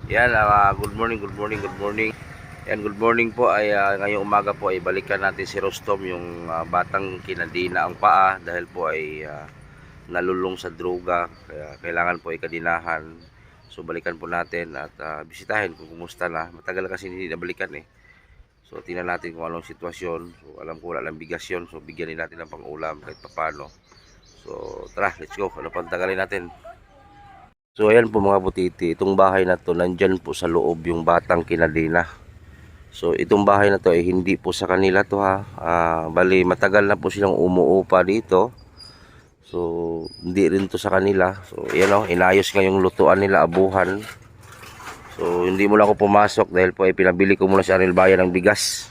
Yan, good morning, good morning, good morning. Yan, good morning po ay ngayong umaga po ay balikan natin si Rostom, yung batang kinadina ang paa dahil po ay nalulong sa droga. Kaya kailangan po ay kadinahan. So balikan po natin at bisitahin kung kumusta na. Matagal kasi hindi nabalikan eh. So tingnan natin kung anong sitwasyon. So alam ko wala lang bigas yun. So bigyan natin ng pang-ulam kahit papano. So tara, let's go. Ano pang tagalin natin? So ayan po mga butiti, itong bahay na to nandyan po sa loob yung batang kinadina. So itong bahay na to ay hindi po sa kanila to ha. Bali matagal na po silang umuupa dito. So hindi rin to sa kanila. So ayan o, inayos nga yung lutuan nila, abuhan. So hindi muna ako pumasok dahil po ay pinabili ko muna si Arnel Baya ng bigas.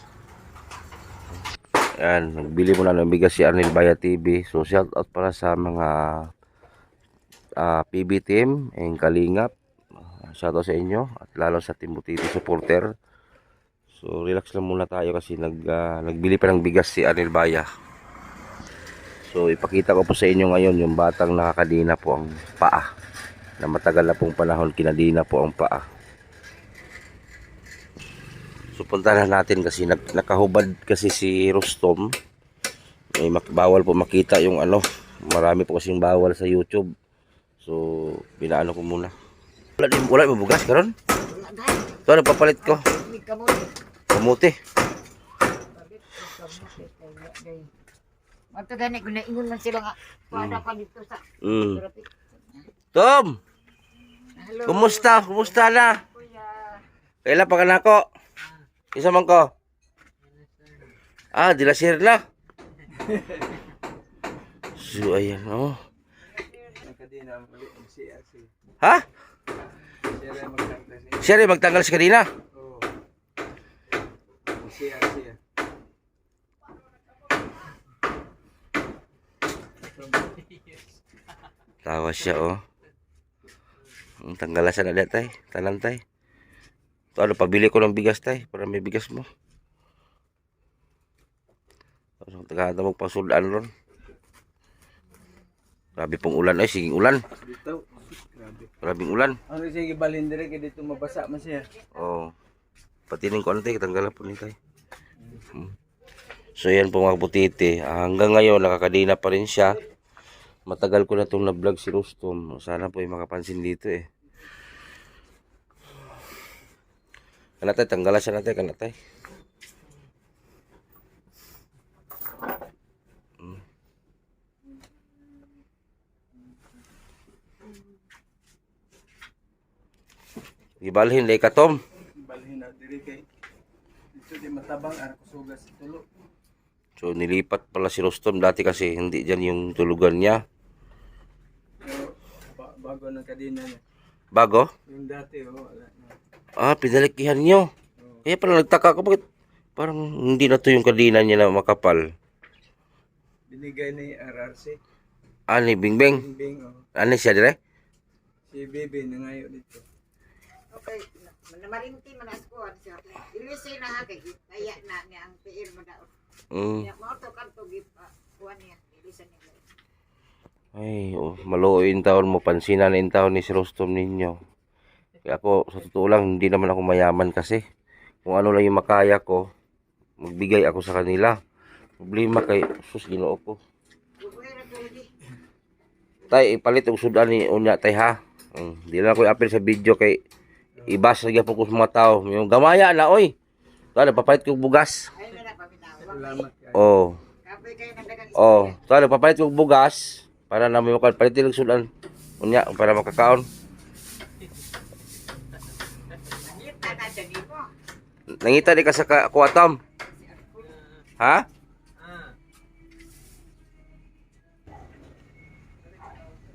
Ayan, nagbili muna ng bigas si Arnel Baya TV. So shout out para sa mga PB team and Kalingap. Shoutout sa inyo at lalo sa Team Butiti supporter. So relax lang muna tayo kasi nagbili pa ng bigas si Arnel Baya. So ipakita ko po sa inyo ngayon yung batang nakakadina po ang paa. Na matagal na pong panahon kinadina po ang paa. So puntahan natin kasi nakahubad kasi si Rostom. Bawal po makita yung ano. Marami po kasing bawal sa YouTube. So binaano ko muna. Wala yung bugas karon? Ito ano papalit ko? Kamuti. Mato gani ko na ingon man sila nga pada pa dito sa. Tom. Hello. Kumusta? Kumusta na? Kuya. Kailan pa ka na ako? Isa man ko. Dilasir na. So ayan oh. Ha? Siya rin magtanggal sa kanina? Oo. Tawa siya oh. Ang tanggalasan na tay. Tanan tay. Ito ano, pabili ko ng bigas tay. Para may bigas mo. Tagahanda mo pang sudan ron. Grabe pong ulan ay. Siging ulan. Dito. Grabe. Grabing ulan. Ang sige balhin dire kay dito mabasa man siya. Oh. Patining ko antay. Tanggalan po ni tay. So yan po mga butiti. Hanggang ngayon nakakadina pa rin siya. Matagal ko na itong na-vlog si Rostom. Sana po ay makapansin dito eh. Kanatay, tanggalan siya natin, kanatay. Ibalhin, lay ka Tom. Balhin na dire kay dito di matabang ara kusugas tulo. So nilipat pala si Rostom. Dati kasi hindi dyan yung tulugan niya. Pero bago na kadina niya. Bago? Yung dati wala na. Pinalikihan nyo. Kaya pala nagtaka ko bakit parang hindi na to yung kadina niya na makapal. Binigay ni RRC. Ni Bingbing. Bing Ano siya dire? si Bibi nangayo dito. Okay, namarinti man as ko siya. Ilisi na ha kay kaya na niya ang PR mo daw. Ya mo to kanto gip kuan niya. Ilisi niya. Ay, maluoy taon mo. Pansinan na taon ni si Rostom ninyo. Kaya ako, sa totoo lang, hindi naman ako mayaman kasi. Kung ano lang yung makaya ko, magbigay ako sa kanila. Problema kay sus Ginoo ko. Tay, ipalit og sudan ni unya tay ha. Di lang ako i-appeal sa video kay ibas lagi po ko sa mga tao. Yung gamaya na oy. Tara, papalit ko og bugas. Ay na pamitaw. Salamat kay. Kapoy kay nagdagan. Tara, papalit ko og bugas para na may makapalitin og sudan. Unya para makakaon. Ngita na siya ni mo. Nangita di ka sa kuha Tom. Ha?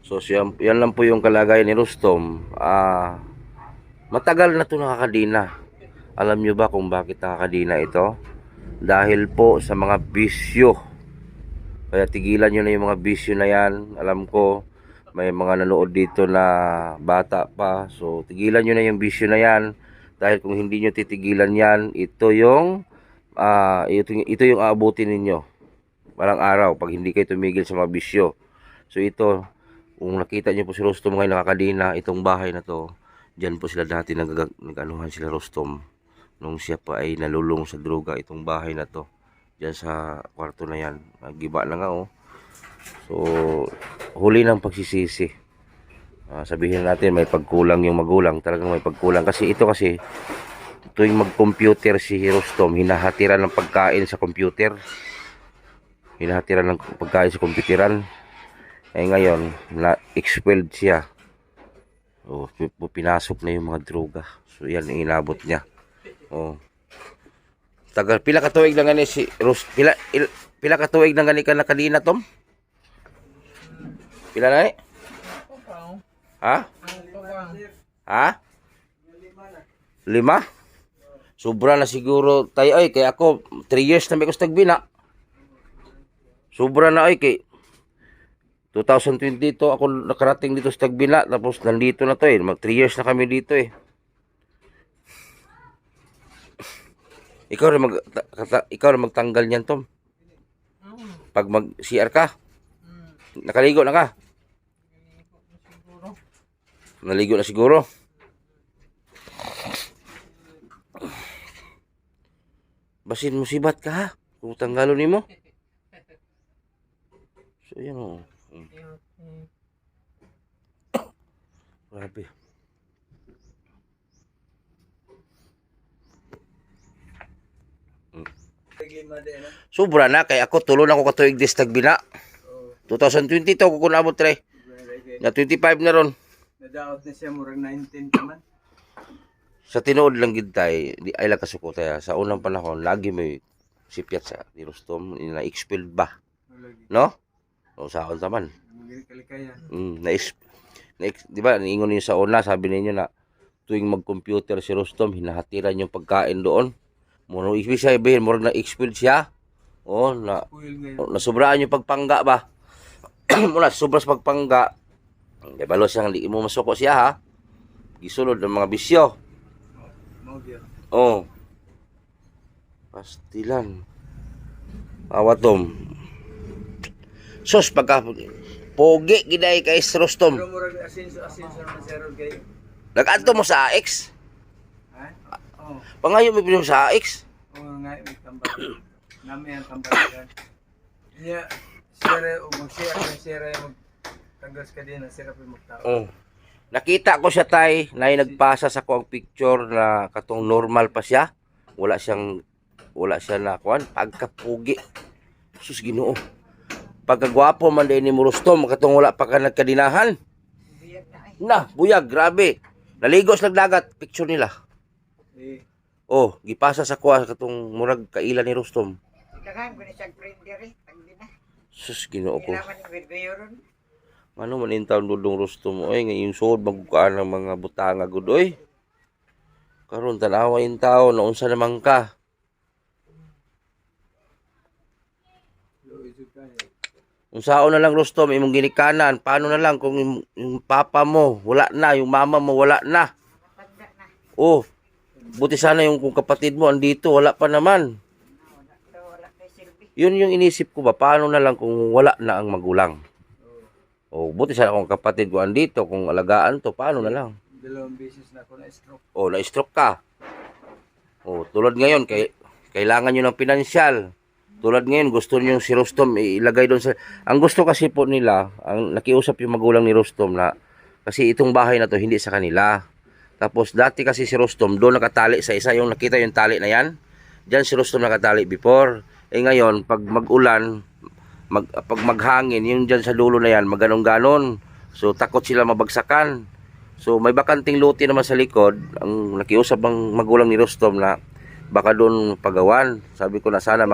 So yan lang po yung kalagayan ni Rostom. Matagal na ito nakakadina. Alam nyo ba kung bakit nakakadina ito? Dahil po sa mga bisyo. Kaya tigilan nyo na yung mga bisyo na yan. Alam ko may mga nanood dito na bata pa. So tigilan nyo na yung bisyo na yan. Dahil kung hindi nyo titigilan yan, ito yung aabutin ninyo. Walang araw pag hindi kayo tumigil sa mga bisyo. So ito, kung nakita nyo po si Rostom ngayon nakakadina, itong bahay na to, Diyan po sila dati nag-anuhan sila Rostom nung siya pa ay nalulong sa droga, itong bahay na to. Diyan sa kwarto na yan. Giba na nga oh. So, huli ng pagsisisi. Sabihin natin may pagkulang yung magulang, talagang may pagkulang. Kasi ito kasi, tuwing mag-computer si Rostom, hinahatiran ng pagkain sa computer. Hinahatiran ng pagkain sa computeran. Eh ngayon, na-expelled siya. Oh, pinasok na yung mga droga. So yan ang inabot niya. Oh. Tagal pila ka tuig na gani si Ros, pila ka tuig na gani ka na kanina Tom? Pila na eh? Ha? Ha? 5? Sobra na siguro tayo ay kay ako 3 years na may ko sa Tagbina. Sobra na ay kay 2022 ako nakarating dito sa Tagbina, tapos nandito na to eh. Mag 3 years na kami dito eh. Ikaw rin magtanggal niyan, Tom. Pag mag CR ka. Nakaligo na ka. Naligo na siguro. Basin musibat ka ha. Kung tanggalon nimo. So yan oh. Grabe. Sobra na kay ako tulo na ko katuig dis Tagbina. 2022 ko kun abot re. Na 25 na ron. Nadaot na siya murag 19 pa man. Sa tinuod lang gid tay, di ay lang kasuko tay. Sa unang panahon lagi may sipyat sa ni Rostom, na expelled ba. No? O sa akon taman. Di ba, niingon niyo sa una, sabi ninyo na tuwing mag-computer si Rostom, hinahatiran yung pagkain doon. Muna ibig sabihin, murag na-expelled siya. O, nasubraan yung pagpangga ba? Muna, sobra sa pagpangga. Kaya balo siyang hindi mo masuko siya ha. Gisulod ng mga bisyo. O. Pastilan. Awatom. Sos, pagka pogi giday kay Rostom. Pero murag asinso na sero kay. Nag-adto mo sa AX? Ha? Oh. Pangayo mo pinong sa AX? Oo nga, may tambal. Nami ang tambal. Niya, sira o mag-share mag-tanggas ka din, sira pa magtao. Oh. Nakita ko siya tay, na nagpasa sa ko ang picture na katong normal pa siya. Wala siya na kuan, pagkapugi. Sus Ginoo. Pagkagwapo man din ni Rostom, katong wala pa ka nagkadinahan. Buyag na ay. Na, buyag, grabe. Naligo sa dagat, picture nila. Oh, gipasa sa kuha katong murag kaila ni Rostom. Daghan ko ni siya printer eh. Tagdi na. Sus Ginoo ko. Kailangan ni Bedbeyo ron. Ano man in taon dudong Rostom oy, ngayon suod magkuan ng mga butanga gud oy. Karon tanawa in taon na unsa naman ka? Unsaon na lang Rostom imong ginikanan, paano na lang kung yung papa mo wala na, yung mama mo wala na. Matanda na. Oh. Buti sana yung kung kapatid mo andito, wala pa naman. Wala kay silbi. Yun yung inisip ko ba, paano na lang kung wala na ang magulang. Oh, buti sana kung kapatid ko andito, kung alagaan to, paano na lang. Dalawang beses na ako na-stroke. Oh, na-stroke ka. Oh, tulad ngayon, kailangan nyo ng pinansyal. Tulad ngayon, gusto nyo si Rostom ilagay doon sa... Ang gusto kasi po nila, ang nakiusap yung magulang ni Rostom na kasi itong bahay na to hindi sa kanila. Tapos dati kasi si Rostom doon nakatali sa isa, yung nakita yung tali na yan. Diyan si Rostom nakatali before. Eh ngayon, pag mag-ulan, pag maghangin, yung diyan sa dulo na yan, maganon-ganon. So takot sila mabagsakan. So may bakanting lote naman sa likod. Ang nakiusap ang magulang ni Rostom na baka doon pagawan. Sabi ko na sana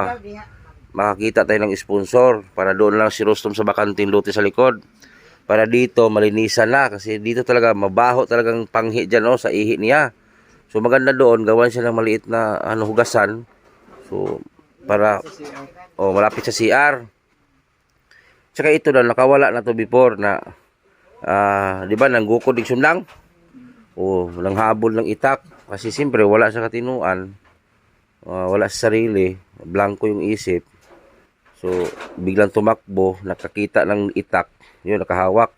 makakita tayo ng sponsor para doon lang si Rostom sa bakanting lote sa likod. Para dito malinisan na kasi dito talaga mabaho talagang panghi dyan sa ihi niya. So maganda doon gawan siya ng maliit na hugasan. So para malapit sa CR. Tsaka ito na nakawala na to before na di ba nanggukod dig sundang? Nang habol ng itak kasi siyempre wala sa katinuan. Wala sa sarili, blanco yung isip. So biglang tumakbo, nakakita ng itak. Yun, nakahawak.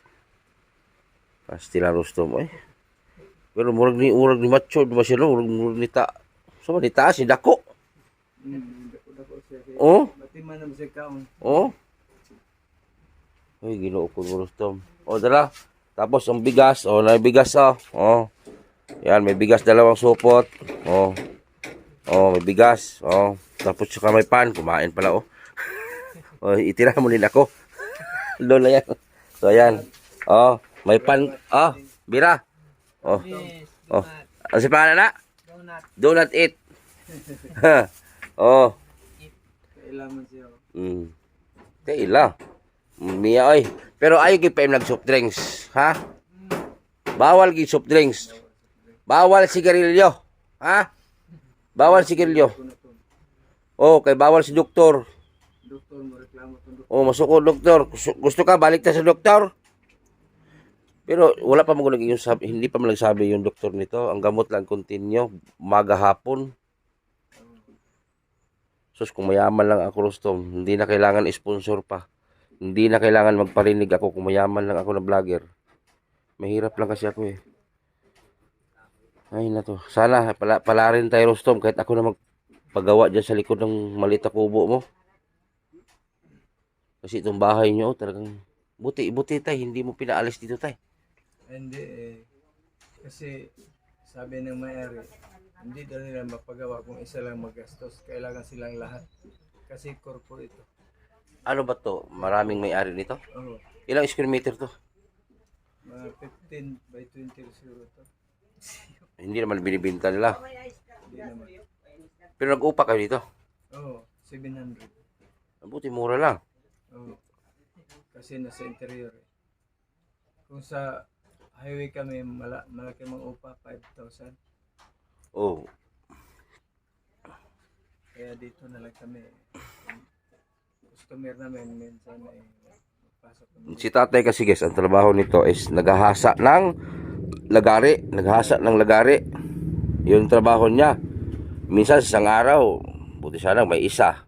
Pastilan Rostom. Pero murag ni macho ba siya no? Murag ni ta. So ni taas ni dako. Dako siya. Oh, Batiman naman siya kaon. oh. Ay, Ginoo ko Rustom. O dala. Tapos ang bigas, na bigas Oh. Yan, may bigas dalawang supot. Oh. Oh, may bigas. Oh. Tapos saka may pan, kumain pala Oh, itira mo din ako. Lola yan. So ayan. Oh, may pan. Oh, bira. Oh. Oh. Ano si pangalan na? Donut eat. Oh. Kailangan siya. Kaila. Miya oy. Pero ayaw gyud pa im nag soft drinks, ha? Bawal gyud soft drinks. Bawal sigarilyo, ha? Bawal sigarilyo. Oh, kay bawal si doktor. Doktor mo reklamo tong doktor. Oh, masuko doktor. Gusto ka balik ta sa doktor? Pero wala pa mo yung sabi, hindi pa man nagsabi yung doktor nito. Ang gamot lang continue, umaga hapon. Sus, kung mayaman lang ako, Rustom, hindi na kailangan sponsor pa. Hindi na kailangan magparinig ako kung mayaman lang ako na vlogger. Mahirap lang kasi ako eh. Ay na to. Sana pala rin tayo, Rustom, kahit ako na magpagawa dyan sa likod ng maliit na kubo mo. Kasi itong bahay nyo, talagang buti tayo, hindi mo pinaalis dito tayo. Hindi kasi sabi ng may-ari, hindi daw nila mapagawa kung isa lang magastos. Kailangan silang lahat. Kasi corporate ito. Ano ba to? Maraming may-ari nito? Oo. Ilang square meter to? Mga 15 by 20 siguro to. Hindi naman binibinta nila. Hindi naman. Pero nag-upa kayo dito. Oo, 700. Buti mura lang. Oo. Kasi nasa interior eh. Kung sa highway kami, malaki mang upa, 5,000. Oh, Kaya dito na lang kami. Customer namin, minsan ay pasok kami. si tatay kasi guys, ang trabaho nito is naghahasa ng lagari. Naghahasa ng lagari. Yung trabaho niya. Minsan sa isang araw, buti sana may isa.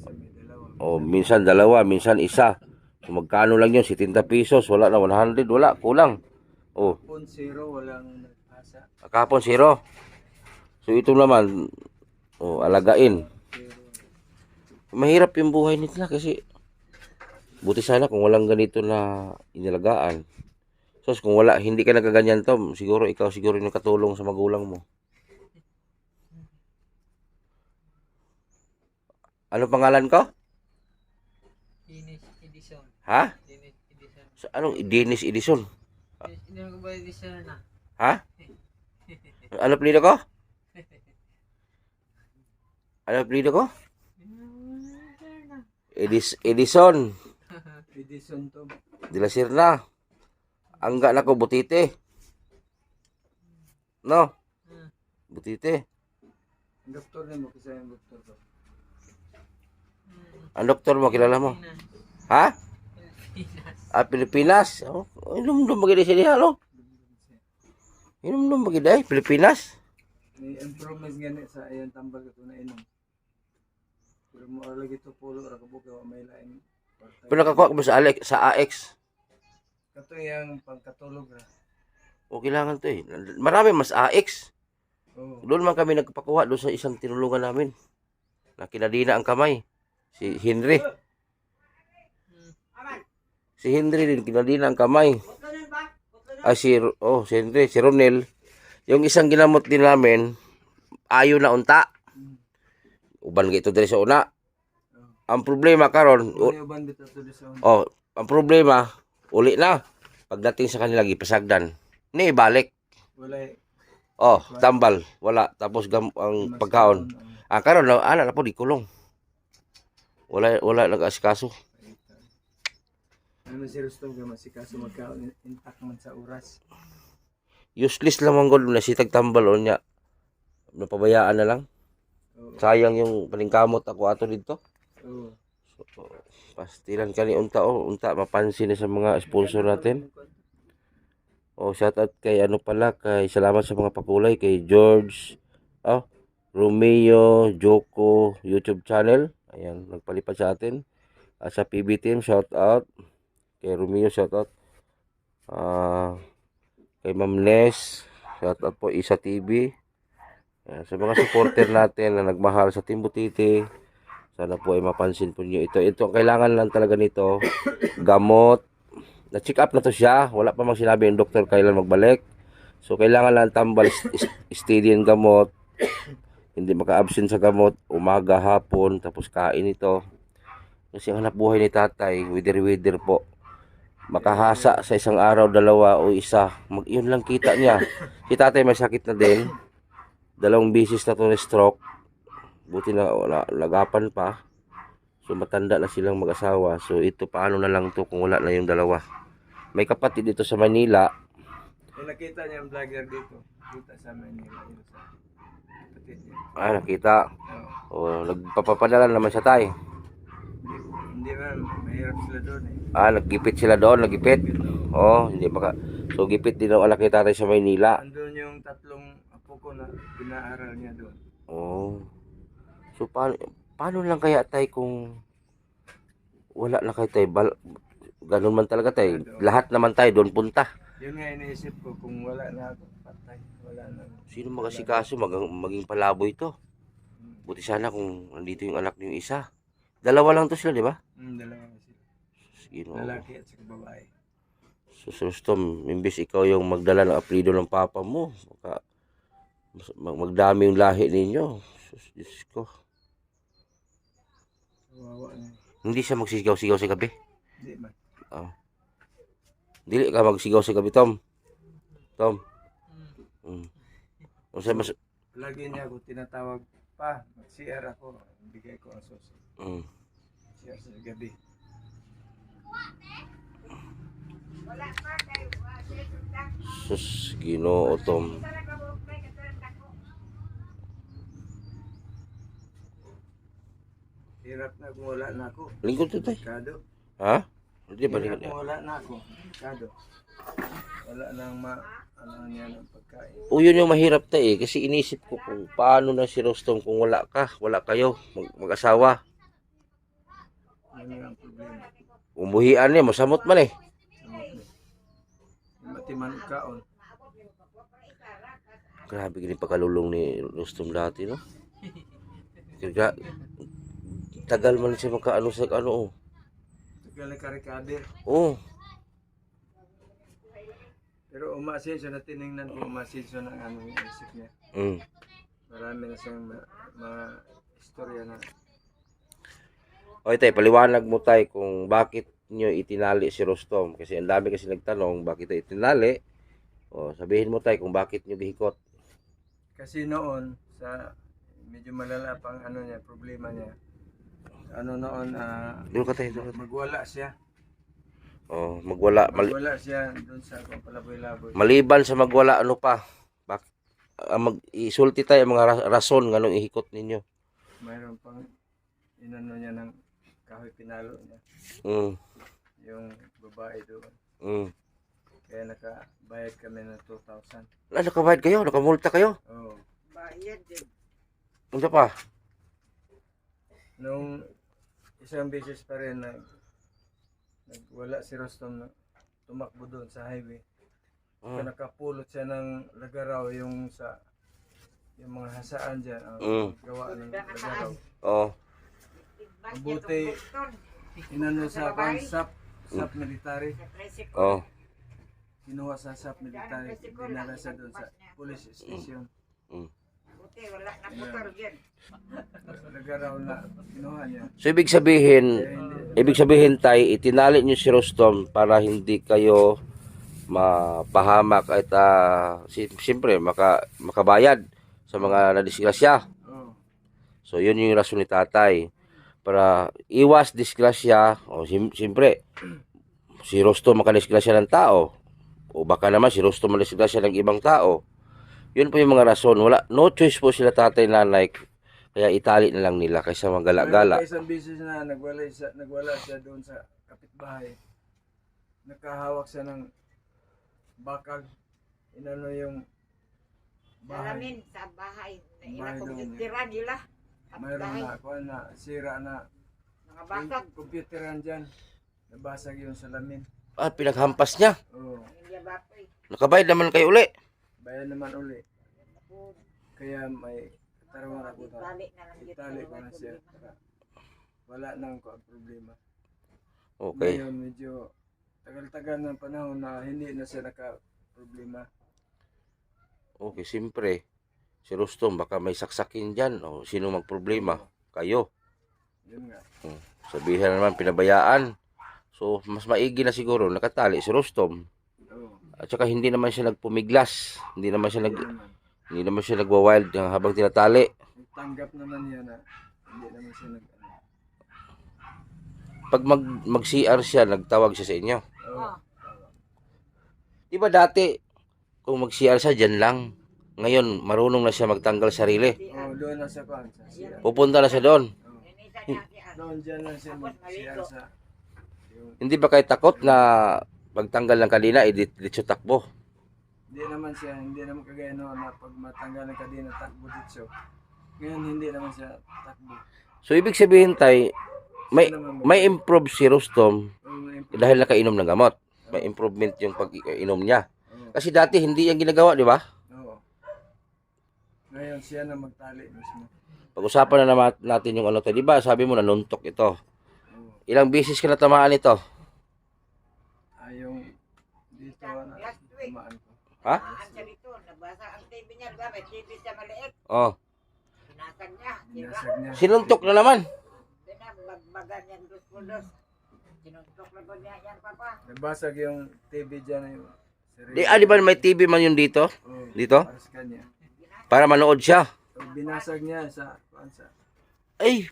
Minsan may dalawa. O minsan dalawa, minsan isa. So magkano lang yun? 70 pesos. Wala na 100. Wala. Kulang. Oh, Kung zero, walang nagpasa. kahapon 0. So ito naman, alagain. Zero. Mahirap yung buhay nila kasi buti sana kung walang ganito na inilagaan. So kung wala, hindi ka nagaganyan to, siguro ikaw siguro yung katulong sa magulang mo. Ano pangalan ko? Dennis Edison. Ha? Dennis Edison. So, anong Dennis Edison? Hindi ko ba Edison na? Ha? Ano apelyido ko? Ano apelyido ko? Edison. Edison to. De la Serna. Angga na ko Butite. No? Butite. Ang doktor niya mo, kasi yung doktor ko. Ang doktor mo, kilala mo? Ha? Pilipinas. Oh, inom-inom magiging siya no? Inom-inom magiging Pilipinas. May improvements gani sa ayang tambal ko na inom. Pero mo lagi to pulo ra kabuka wa may lain. Pero nakakuha ko ba sa AX? Kato yang pagkatulog ra. O kailangan to eh. Marami mas AX. Oo. Doon man kami nagpakuha doon sa isang tinulungan namin. Na kinadina ang kamay. Si Henry. Si Henry din kinadina ang kamay. Ay si Henry, si Ronel. Yung isang ginamot din namin, ayo na unta. Uban gito diri sa una. Ang problema karon, Uli uban bitaw to sa ang problema uli na. Pagdating sa kanila gipasagdan. Ni balik. wala Tambal, wala. Tapos ang pagkaon. Ang karon na ana na po di kulong. Wala nag-asikaso. ano si Rustom ka masikaso magkaon intact man sa oras. Useless lang ang gold na sitag tambal o niya. Napabayaan na lang. Oo. Sayang yung paningkamot ako ato dito. Oo. So, pastilan ka ni unta mapansin na sa mga sponsor natin. Shout out kay kay salamat sa mga pakulay kay George, Romeo, Joko YouTube channel. Ayan, nagpalipad sa atin. Sa PB team, shout out kay Romeo, shout out. Kay Ma'am Nes, Shout out po Isa TV. Sa mga supporter natin na nagmahal sa Team Butiti, sana po ay mapansin po niyo ito. Ito ang kailangan lang talaga nito, gamot. Na-check up na to siya. Wala pa mang sinabi yung doktor kailan magbalik. So kailangan lang tambal steady yung gamot. Hindi maka-absent sa gamot umaga, hapon, tapos kain ito. Kasi ang hanap buhay ni tatay, wither po. Makahasa sa isang araw, dalawa o isa. Yun lang kita niya. Si tatay may sakit na din. 2 bisis na to na stroke. Buti na lagapan pa. So matanda na silang mag-asawa. So ito paano na lang to kung wala na yung dalawa. May kapatid dito sa Manila. Yung nakita niya yung vlogger dito. Kita sa Manila. Yun sa kapatid niya. Nakita. Oo. Nagpapapadala naman siya tay. Hindi man, mahirap sila doon eh. Naggipit sila doon, naggipit. Hindi baka. So gipit din ang anak ni tatay sa Manila. Andun yung 3 apo ko na pinaaral niya doon. So paano lang kaya tay kung wala na kayo tay? Ganun man talaga tay. Lahat naman tayo doon punta. Yun nga iniisip ko kung wala na ako patay. Wala na. Sino magasikaso maging palaboy to? Buti sana kung nandito yung anak niyo isa. 2 lang to sila, di ba? Dalawa na sila. Sino? Lalaki at saka babae. So, Rustom, imbis ikaw yung magdala ng apelido ng papa mo, magdami yung lahi ninyo. Sus, Diyos ko. Kawawa na. Hindi siya magsigaw-sigaw sa gabi. Hindi man. Dili ka magsigaw sa gabi, Tom. Tom. Mas, Lagi niya ako tinatawag pa. Mag-CR ako. Bigay ko ang susi. CR sa gabi. Wala pa kayo. sus, Ginoo, Tom. Hirap na kung wala na ako. Lingkod to tay. Kado. Ha? Hindi ba Hirap lingkod? kung wala na ako. Kado. Wala nang ano niya ng pagkain. Yun yung mahirap tay kasi inisip ko kung paano na si Rustom kung wala kayo, mag-asawa. Yun ang problema. Umuhian niya, masamot man eh. Matiman kaon. Grabe ganun pagkalulong ni Rustom dati, no? Kaya, tagal man siya magkaano sa ano, Tagal na karikader. Pero umasin siya na tinignan ko, umasin siya ng ano yung isip niya. Marami na siyang mga istorya na. O tay, paliwanag mo tay kung bakit nyo itinali si Rustom. Kasi ang dami kasi nagtanong bakit ito itinali. Sabihin mo tay kung bakit nyo gihikot. Kasi noon, sa medyo malala pang ano niya, problema niya. Ano noon, Doon ka tayo, doon ka tayo. magwala siya. Magwala. Magwala siya doon sa Palaboy-Laboy. Maliban sa magwala, ano pa? Isulti tayo ang mga rason nga nung ihikot ninyo. Mayroon pang inano niya ng kahoy pinalo niya. Yung babae doon. Kaya nakabayad kami ng 2,000. Nakabayad kayo? Nakamulta kayo? Oo. Bayad din. Ano pa? Nung isang beses pa rin nagwala si Rustom na tumakbo doon sa highway. So, nakapulot siya ng lagaraw yung mga hasaan dyan. Gawa ng lagaraw. Mabuti inano sa SAP military. Kinuha sa SAP military. Dinala siya doon sa police station. Buti, wala na motor dyan. Lagaraw na kinuha niya. So ibig sabihin tay, itinali nyo si Rustom para hindi kayo mapahamak at siyempre makabayad sa mga nadisgrasya. So yun yung rason ni tatay. Para iwas disgrasya, siyempre si Rustom makadisgrasya ng tao. O baka naman si Rustom makadisgrasya ng ibang tao. Yun po yung mga rason. No choice po sila tatay nanay. Kaya itali na lang nila kaysa magala-gala. Isang beses na nagwala siya doon sa kapitbahay. Nakahawak siya ng bakal. Inano yung bahay. Salamin sa bahay. Bahay Ina doon, kumpitira nila. Mayroon na ako na sira na Mga basag. computeran dyan. Nabasag yung salamin. Pinaghampas niya. Oo. Hindi ba po eh. Nakabayad naman kayo uli. bayan naman uli. Kaya may katarungan ako na Itali na lang yun. itali ko na siya. Para wala nang problema. Okay. Ngayon medyo tagal-tagal ng panahon na hindi na siya naka-problema. Okay, siyempre. Si Rustom, baka may saksakin dyan. O, sino magproblema? Kayo. Yun nga. Sabihin naman, pinabayaan. So, mas maigi na siguro, nakatali si Rustom. Oo. At saka hindi naman siya nagpumiglas. Hindi naman siya Hindi naman. hindi naman siya nagwa-wild habang tinatali. Tanggap naman niya na hindi naman siya Pag mag-CR siya, nagtawag siya sa inyo. Oo. Di ba dati, kung mag-CR siya, dyan lang. Ngayon, marunong na siya magtanggal sarili. Oo, doon na sa kwan. Sa siya. Pupunta na siya doon. Inisa niya siya. Doon dyan lang siya mag-siya sa yung Hindi ba kayo takot na pagtanggal ng kadina, diretso takbo? hindi naman kagaya noon na pag matanggal ng kadena takbo dito. Ngayon hindi naman siya takbo. So, ibig sabihin tay, may, Siya naman may improve si Rustom Oo, may improve. dahil nakainom ng gamot. May improvement yung pag-inom niya. Oo. Kasi dati hindi yan ginagawa, di ba? Oo. Ngayon siya na magtali mismo. Pag-usapan na naman natin yung ano to, di ba? Sabi mo nanuntok ito. Oo. Ilang beses ka natamaan ito? Yung dito na Last week. tumaan ko. Ha? Ang siya dito, nabasa ang TV niya, diba? May TV siya maliit. Oh. Sinasag niya. Diba? Binasag niya. Sinuntok na naman. Binabagbagan niya dos por dos. Sinuntok na ba niya yan, Papa? Nabasag yung TV dyan na yung Di ba may TV man yun dito? Oo, Dito? para sa kanya. Para manood siya. So, binasag niya sa Ay,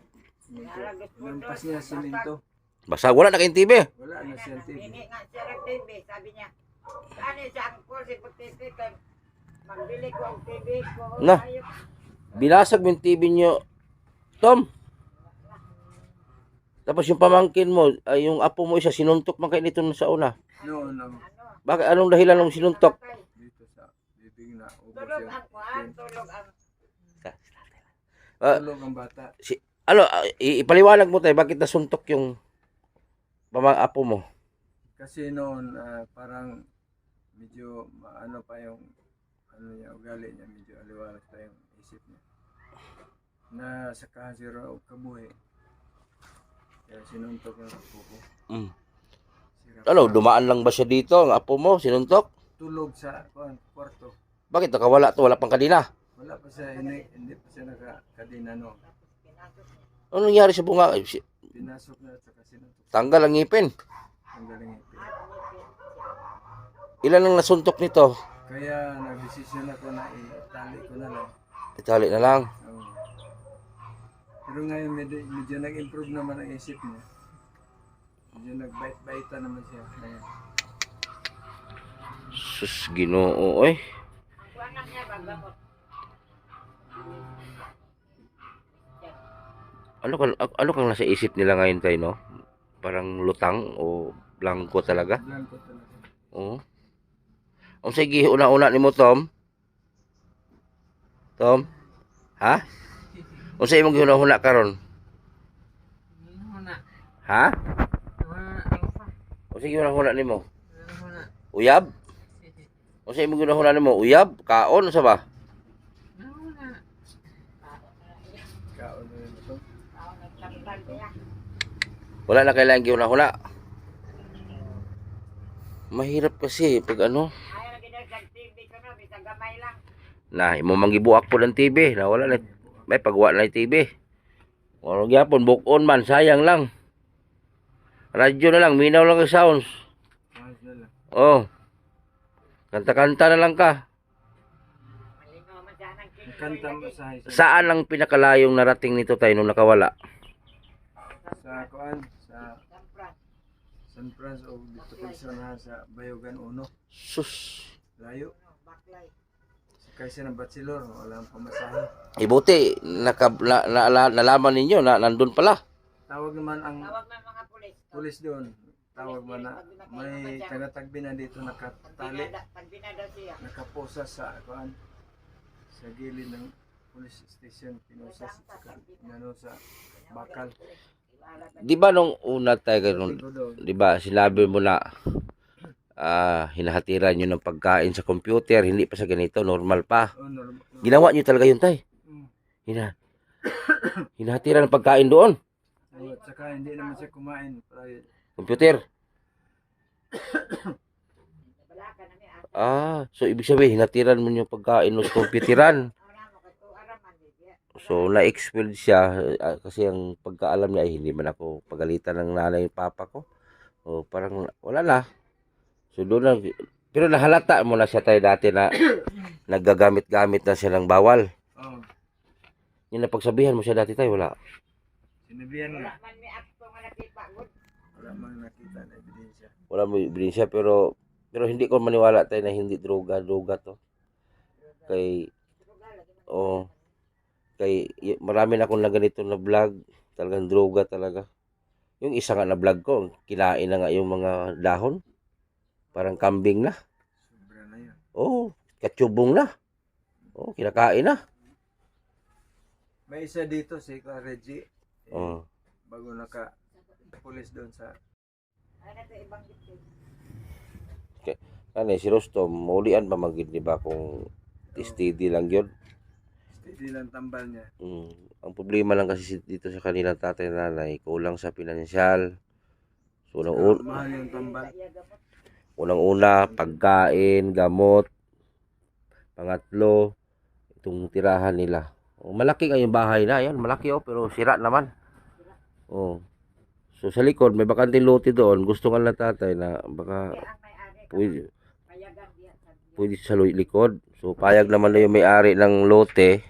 lampas niya siminto. basta wala na kayong TV. Wala na siyang TV. Hindi nga siya ng TV, sabi niya. Saan siya ang call si Pagtiti kay magbili ko ang TV ko. Na. Ayun. Binasag mo yung TV niyo, Tom. Tapos yung pamangkin mo, ay yung apo mo isa, sinuntok man kayo nito sa una. No, no. Bakit? Anong dahilan ng sinuntok? Dito sa bibig na ubos Tulog yung ang kuhan, tulog ang tulog ang bata. Ipaliwanag mo tayo, bakit nasuntok yung apo mo? Kasi noon parang medyo ano pa yung ano niya, ugali niya, medyo aliwalas pa yung isip niya. Na sa kahasira o kabuhi. Kaya sinuntok ng apo ko. Mm. Sira Ano, pa. dumaan lang ba siya dito, ang apo mo, sinuntok? Tulog sa kwarto. Bakit nakawala to? Wala pang kadina. Wala pa siya, hindi pa siya nakakadina no. Ano nangyari sa bunga? Ay, Pinasok na at saka sinuntok. tanggal ang ngipin. Ang galing ito. Ilan ang nasuntok nito? Kaya nagdesisyon ako na itali ko na lang. Itali na lang. Oo. Pero ngayon medyo nag-improve naman ang isip niya. Medyo nagbait-baita naman siya. Ngayon. Sus, Ginoo, oy. ang kuhan lang niya, bagamot. Ano kang nasa isip nila ngayon tayo, no? Parang lutang o blanco talaga? Blanco talaga. Oo. Ang sige, una-una ni mo, Tom? Tom? Ha? O sa imong gihuna-huna karon? Huna. Ha? Ano pa? O sige, huna-huna ni mo? Huna. Uyab? O sa imong gihuna ni mo? Uyab? Kaon? Sa ba? Huna. Kaon na yun ito. Ako nagtanggal niya. Wala na kailangan gihuna-huna. Mahirap kasi pag ano. Ayaw na ginagdag TV ko no, bisang gamay lang. Na, imo manggibuak po ng TV. Na wala na. May pagwa na yung TV. Wala gyapon, book-on man. Sayang lang. Radyo na lang. Minaw lang ang sounds. Ayos na lang. Oh. Kanta-kanta na lang ka. Malinaw man siya ng king. Kanta mo sa high school. Saan ang pinakalayong narating nito tayo nung nakawala? Sa kuan, sa Sampran. San Franz o dito personahan sa Bayogan 1. Sus. Layo. Baklay. Kasi ng Bachelor, walang pamasahe. Ibuti, nalaman ninyo na nandun pala. Tawag naman ang Tawag ng mga pulis. pulis doon. Tawag man na may taga-tagbi na dito nakatali, Pag binada siya. nakaposa sa kuan sa gilid ng police station, pinosas sa ano sa bakal. Di ba nung una tayo ganun, Ito doon. di ba, sinabi mo na hinahatiran nyo ng pagkain sa computer, hindi pa sa ganito, normal pa. Oh, normal. Ginawa nyo talaga yun, tay. Mm. Hinahatiran ng pagkain doon. Oh, at saka hindi naman siya kumain. Computer. Wala ka na ni ata. So ibig sabihin, hinatiran mo yung pagkain mo sa computeran. Wala mo ka to araman di. So, na-expelled siya kasi ang pagkaalam niya ay hindi man ako pagalitan ng nanay at papa ko. O parang wala na. So, doon na. Pero nahalata mo na siya tayo dati na naggagamit-gamit na siya ng bawal. Oh, Yung napagsabihan mo siya dati tayo, wala. sinabihan Wala nga. man mi akto nga nakipa gud. Wala mang nakita na ebidensya. Wala mo ebidensya pero hindi ko maniwala tayo na hindi droga to. Kay marami na akong na ganito na vlog, talagang droga talaga. Yung isa nga na vlog ko, kinain na nga yung mga dahon. Parang kambing na. Sobra na yun. Katsubong na. Kinakain na. May isa dito si Reggie. Oh. Bago pulis doon sa Ano to ibang gito. Si Rostom, maulian pa magid di ba kung steady lang yun. steady lang tambal niya. Ang problema lang kasi dito sa kanilang tatay at nanay, kulang sa pinansyal. So, Mahal yung tambal. unang-una, pagkain, gamot. Pangatlo, itong tirahan nila. Malaki nga yung bahay na. Yan, malaki pero sira naman. So, sa likod, may bakanting lote doon. Gusto nga lang tatay na baka Ang may-ari payagan diya sa pwede sa likod. So, payag naman na yung may-ari ng lote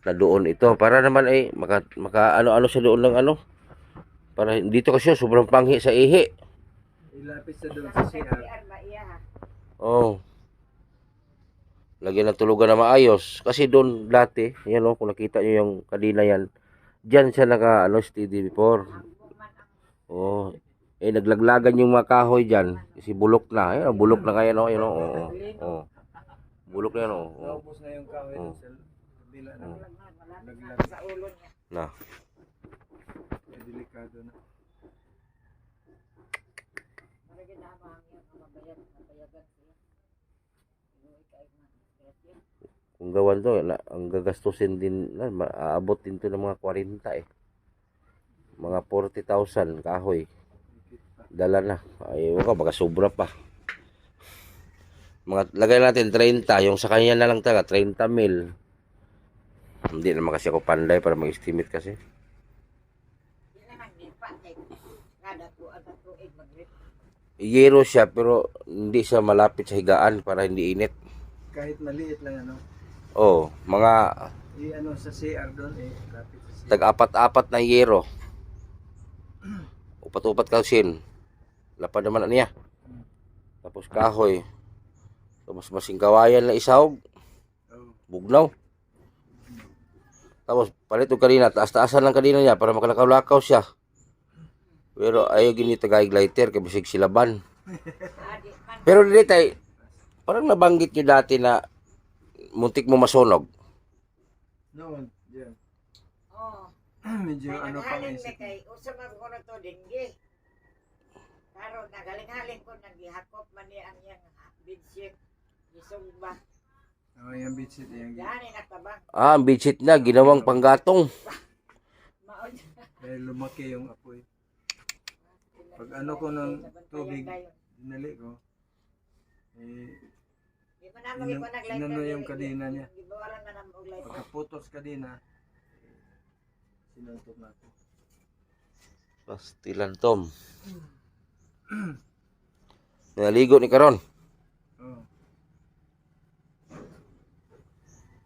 na doon ito. Para naman maka ano-ano siya doon ng ano. Para dito kasi sobrang panghi sa ihi. Ilapit sa doon sa CR. iya. Lagyan ng tulugan na maayos. Kasi doon dati, yan kung nakita nyo yung kadina yan, dyan siya steady before. Naglaglagan yung mga kahoy dyan. Kasi bulok na. Ayan, bulok na kaya bulok na yan Naubos na yung kahoy doon sa kabila na. Naglag. Sa ulo niya. Na. May delikado na. Maragin na ang yan mabayagan siya. Kung gawan to, ang gagastusin din, aabot din to ng mga 40 Mga 40,000 kahoy. Dala na. Baka sobra pa. Lagay natin 30. Yung sa kanya na lang 30 mil. Hindi naman kasi ako panday para mag-estimate kasi. Hindi naman nipa kay kada tuwa sa tuig magrip. Yero siya pero hindi siya malapit sa higaan para hindi init. Kahit maliit lang Mga sa CR doon lapit sa CR. tag-apat-apat na yero. Upat-upat kasi lapad naman niya. Tapos kahoy. Tapos masing kawayan na isahog. Bugnaw. Tapos palit yung kanina, taas-taasan lang kanina niya para makalakaw-lakaw siya. Pero ayaw gini tagay glider kay bisig silaban. Pero dili tay parang nabanggit nyo dati na muntik mo masunog. Noon, diyan. Medyo Medyo pang halin isip. kay usa man ko na to dinggi. Karon nagaling-halin ko nagihakop man ni ang yang bedsheet. Isugba. Yung bitchit yung Gani natabang. Ang bedsheet na ginawang panggatong. Maod. dahil lumaki yung apoy. Pag ko ng tubig, dinali ko. Di man naman ikaw nag-light. Inano yung kadena niya. Gibawalan na ng light. Pagkaputos kadena, sinuntok natin. Pastilan Tom. Naligo ni karon. Oo.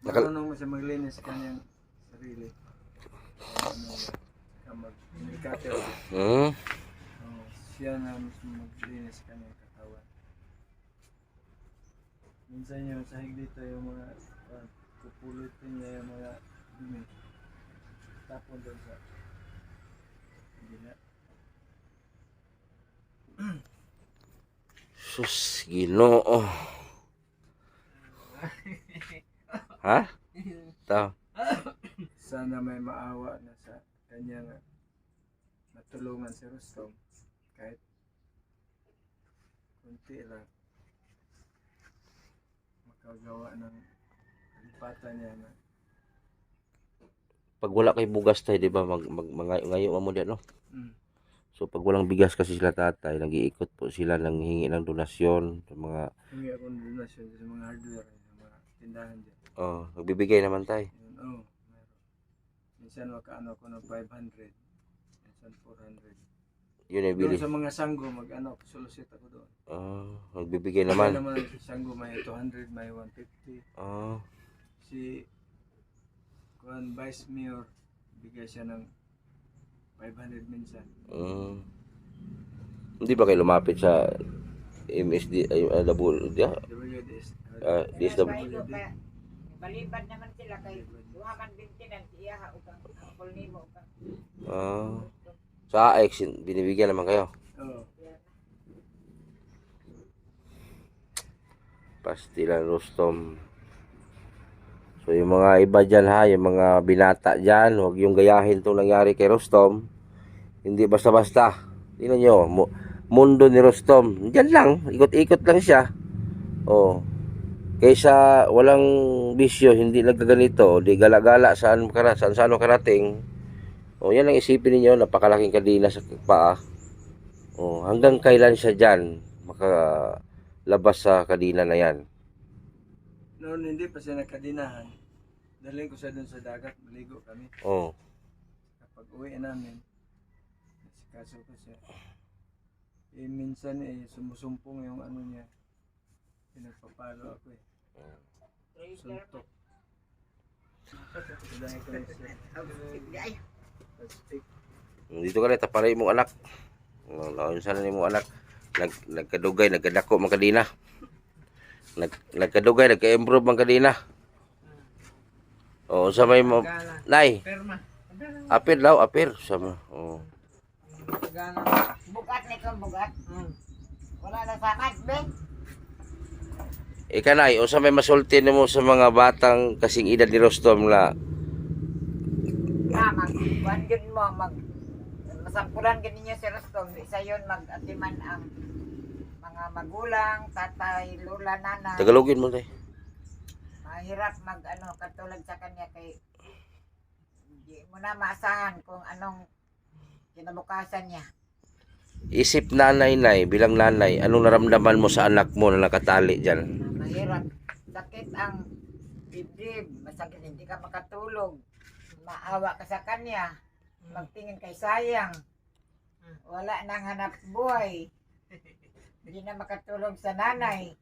Nakal- Marunong mo siya maglinis sa kanyang sarili. Mag-cutter. Siya na mismo maglinis sa kanyang katawan. Minsan yung sahig dito yung mga kupulitin niya yung mga dumi. Tapon doon sa gina. Sus, Ginoo. Ha? Tao. Sana may maawa na sa kanya na matulungan si Rostom kahit kunti lang. makagawa ng kalipatan niya na Pag wala kay bugas tayo, di ba, ngayon mo diyan, no? mm, So pag walang bigas kasi sila tatay, nag-iikot po sila nang hingi ng donasyon sa mga hingi akong donasyon sa mga hardware, sa mga tindahan dyan. nagbibigay naman tayo. Yun, meron. Minsan makaano ko ng 500, minsan 400. Yun ay bili. Doon sa mga sanggo, solusit ako doon. Nagbibigay Kaya naman. naman sanggo may 200, may 150. Si Vice Mayor, bigay siya ng 500 minsan. Hindi ba kayo lumapit sa MSD WDS. DSWD? Balibad naman sila kay duhaman maintenance iya ha ukang angkol nimo ukang. Sa AX, binibigyan naman kayo. Oo. Pastilan Rostom. So yung mga iba dyan ha, yung mga binata dyan, huwag yung gayahin itong nangyari kay Rostom. Hindi basta-basta. Tingnan nyo, mundo ni Rostom. Dyan lang, ikot-ikot lang siya. Kaysa walang bisyo, hindi nagkaganito, di gala-gala saan karating. Yan ang isipin niyo, napakalaking kadina sa paa. Hanggang kailan siya dyan makalabas sa kadina na yan? Noon hindi pa siya nagkadinahan. Dalhin ko siya doon sa dagat, maligo kami. Kapag uwi namin, nasikaso ko siya. Minsan sumusumpong yung ano niya. Pinagpapalo ako Suntok. Dahil ko na siya. Dito ka na, taparay mong anak. Sana ni mong anak. Nagkadugay, nagkadako mga kadina. Nagkadugay, nagka-improve mga kadina. Sa may mo. Nay, Perma. apir daw, apir. Sama. Gana. Bugat ni kang bugat. Wala na sakit be. Ika nay, sa may masulti mo sa mga batang kasing edad ni Rostom na Mag yun mo masampulan gani niya si Rostom isa yun mag-atiman ang mga magulang, tatay, lola, nanay. Tagalogin mo tay. Mahirap katulad sa kanya kay hindi mo na maasahan kung anong kinabukasan niya. Isip nanay bilang nanay, anong naramdaman mo sa anak mo na nakatali dyan? Mahirap. Sakit ang dibdib. Masakit, hindi ka makatulog. Maawa ka sa kanya. Magtingin kay sayang. Wala nang hanap buhay. Hindi na makatulog sa nanay.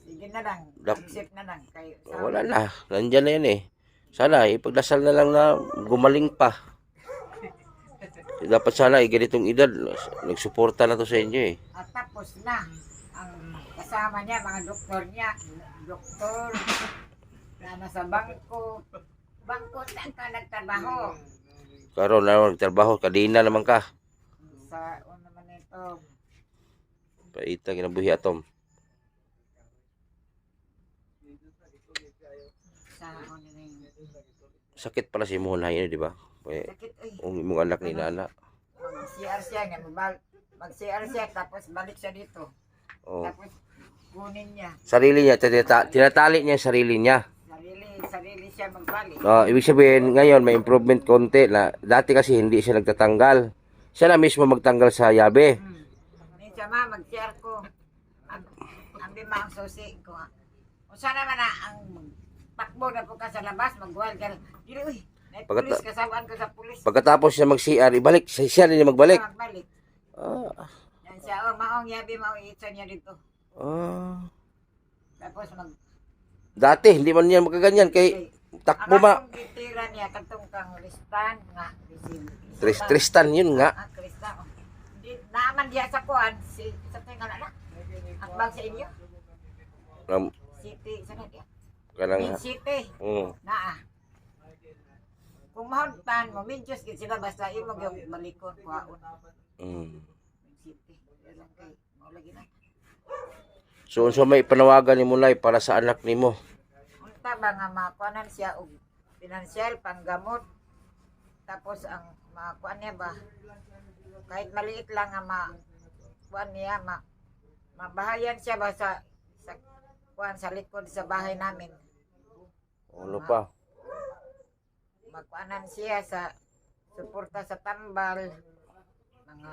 Sige na lang. Isip na lang. Wala na. Nandyan na yan Sana ipagdasal na lang na gumaling pa. Dapat sana ganitong edad, nagsuporta na to sa inyo At tapos na. Ang kasama niya, mga doktor niya. Doktor. Na nasa bangko. Bangko saan ka nagtrabaho? Karon na nagtrabaho, kadina naman ka. Sa naman ito. Paita kinabuhi atom. Sakit pala si mo na di ba? Sakit Mong anak ni nana. Mag-CR siya nga, mag-CR siya tapos balik siya dito. Tapos kunin niya. Sarili niya, tinatali niya yung sarili niya. Sarili siya magbalik. Ibig sabihin, ngayon may improvement konti na dati kasi hindi siya nagtatanggal. Siya na mismo magtanggal sa yabe. Minsan mag-CR ko. Ang lima ang susi ko. O sana naman ang takbo na po ka sa labas, mag-wild ka. Dili, uy, pulis, kasabaan ko sa pulis. Pagkatapos niya mag-CR, ibalik. Siya rin niya magbalik. Magbalik. Yan siya, maong yabi, maong itsa niya dito. Tapos Dati, hindi man niya makaganyan kay takbo ang akong gitira niya, katong kang Tristan nga. Tristan, yun nga. Tristan. Naaman diya sa kuan, sa tingala na. Ang bag sa inyo? City, sana diya. Main City. Naa. Kung mahuntan mo, medyos gid sila basta imo gyud malikon kuhaon. Main City. Lang kay mao lagi na. So may panawagan ni Mulay para sa anak nimo. Unta ba nga makuanan siya og financial panggamot. Tapos ang makuan niya ba kahit maliit lang nga mabahayan siya ba sa kuan sa likod sa bahay namin. Ano pa? Magkuanan siya sa suporta sa tambal, mga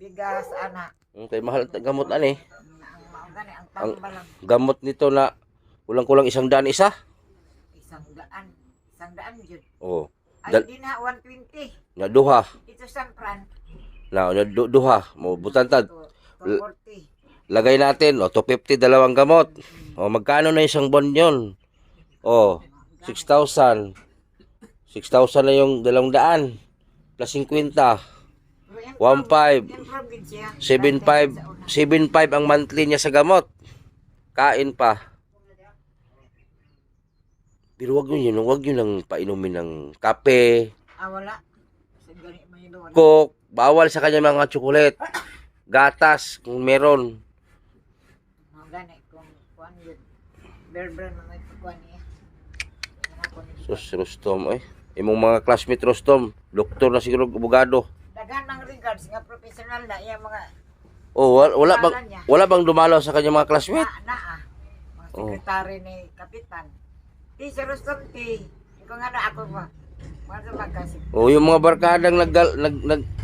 bigas, ana. Kay mahal ta gamot ani. Ang maugani, ang tambal lang. Gamot nito na kulang-kulang 100 isa. 100. 100 yun. Oh. Ay, di na 120. Na duha. Ito San Fran. Na duha mo butantad. 240. Lagay natin o 250 dalawang gamot. O magkano na isang buwan 'yon? O 6,000. 6,000 na yung 200 plus 50. 1,500. 7,500. 7,500 ang monthly niya sa gamot. Kain pa. Pero wag yun lang painumin ng kape, Wala. Kasi gani mo yun doon. coke, bawal sa kanya mga tsokolate, gatas kung meron. Gani kung kuan yun. Bear brand mga kuan niya. Sus, Rostom, imong mga classmate Rostom, doktor na siguro, abogado. Dagan ng regards nga professional na iya mga Oh, wala bang dumalaw sa kanya mga classmate? naa. Mga sekretary ni kapitan. Di si Rustom ti. Ikaw nga na ako ba? Mga sa magkasip. Oh, yung mga barkadang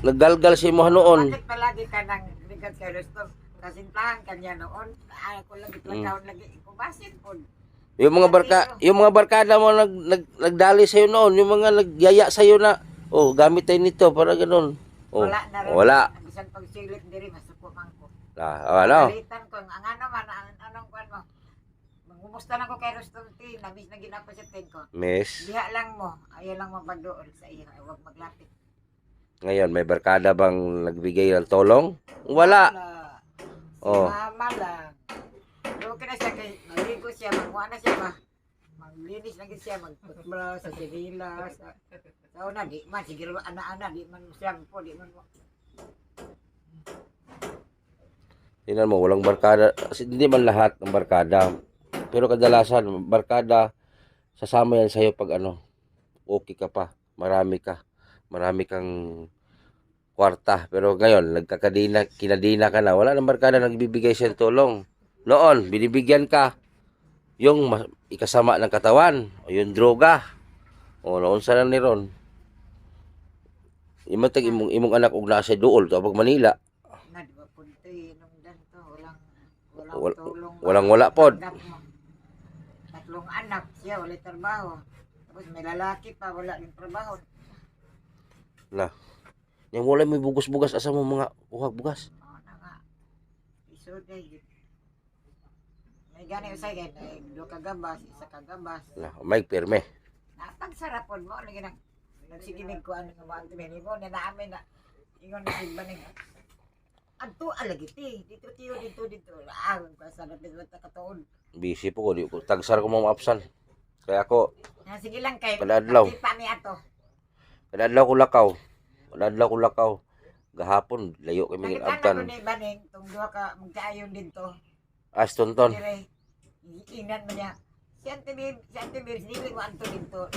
naggalgal sa imo noon. Bakit palagi ka ng regards kay Rustom? Kasintahan kanya noon. Ako lagi plagawon lagi. Ikubasin po. Yung mga barkada mo nagdali sa iyo noon, yung mga nagyaya sa iyo na, oh, gamit tayo nito para ganoon. Oh, Wala na rin. wala. Bisan pagsilit diri masuko man ko. Ano? Palitan ko ang ano man anong kuan mo. Mangumusta lang ko kay Rustom ti, nabis na ginako sa tent ko. Miss, Diha lang mo, ayaw lang magdoon sa iya, huwag maglapit. ngayon may barkada bang nagbigay ng tulong? Wala. Si Oh. mama lang. Okay na siya kay maligo siya, magkuha na siya ba? Maglinis na siya, magputbra sa sibila, sa una, di man, sige ana-ana, di man siya po, di man mo. Tingnan mo, walang barkada. Kasi hindi man lahat ng barkada. Pero kadalasan, barkada, sasama yan sa'yo pag okay ka pa. Marami kang kwarta. Pero ngayon, kinadina ka na. Wala nang barkada nagbibigay siyang tulong. Noon, binibigyan ka yung ikasama ng katawan o yung droga. O noon sana ni Ron. Imatag imong anak og nasa dool to pag Manila. Na, di ba punti, nung ganito, Wal- tulong. wala pod. Tatlong anak, siya, wala trabaho. Tapos may lalaki pa, wala din trabaho. Na. Yang wala may bugas-bugas asa mo mga uhag bugas. Oo na nga. Isod na yun. May gani usay kay do kagabas, isa kagabas. Na, may perme. Napagsarapon mo lagi nang nagsiginig ko ano nga mga antimi mo na naamin na ingon na sigbaning. Adto alagi ti, dito dito. Ko sa dapat ta katuon. Busy po ko, di ko tagsar ko mga apsan. Kaya ako, Na sige lang kay Padadlaw. kita ni ato. kadadlaw ko lakaw. Gahapon, layo kami ng Nakita abtan. na ko ni baning tung duha ka magkaayon dito. Astonton. Dire iinan mo niya. Si Ate Bir, dili mo anto dito.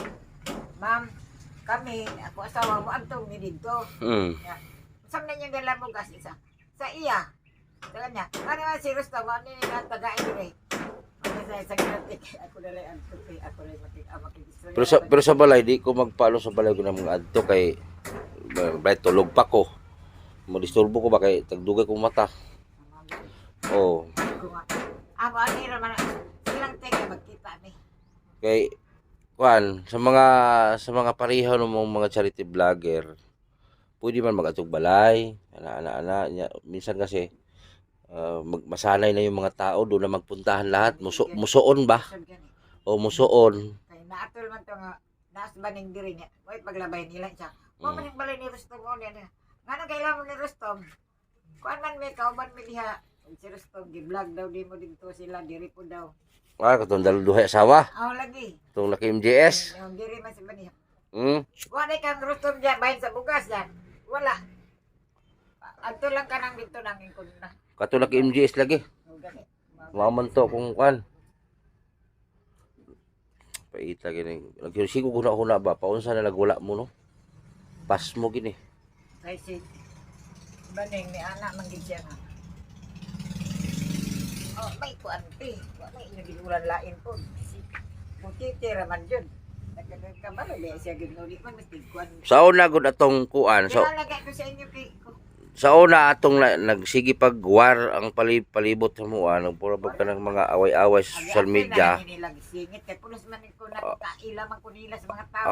Ma'am, kami, ako asawa mo anto mi dito. Saan na niya gala mo gas isa? Sa iya. Sa kanya. Ano nga si Rustam, ano yung tagain dire? Ano sa ginatik? Ako na rin anto kay ako rin makikistorya. Pero sa balay, di ko magpalo sa balay ko na mga adto kay tulog pa ko. Madisturbo ko ba kay tagdugay kong mata. Oh. Amo ani raman silang teke magkita ni. Kay kuan sa mga pareho ng mga charity vlogger, pwede man magatog balay, ana minsan kasi masanay na yung mga tao doon na magpuntahan lahat, musuon ba? O musuon. Kay naatol man to nga naas baning diri niya. Wait paglabay nila siya. Mo man yung balay ni Rustom mo niya. Ngano kailangan mo ni Rustom? Kuan man may kauban mi diha. Si Rustom gi-vlog daw di mo dito sila diri po daw. Katong duha asawa, Aw lagi. tong naka MJS. Yung diri man si Baniya. Wala Kang Rustom diyan bahin sa bugas yan. Wala. Adto lang ka nang dito nang ingkod na. Katong naka MJS lagi. Maman to kung kuan. Paita gini. Nagsigo kuna ba paunsa na nagwala mo no? Pas mo gini. Kay si Baning ni anak man gid siya nga. Oh, may kuante. May inyo ginulan lain po. Si Putiti raman yun. Nagkabalo ba siya ginuli man mas tigkuan. Sa una gud atong kuan. So Nilalagay ko sa inyo kay sa una atong nagsige pag war ang palibot sa mua nang pura ka ng mga away-away sa social media. Singit kay pulos man ko na kaila man ko nila sa mga tao.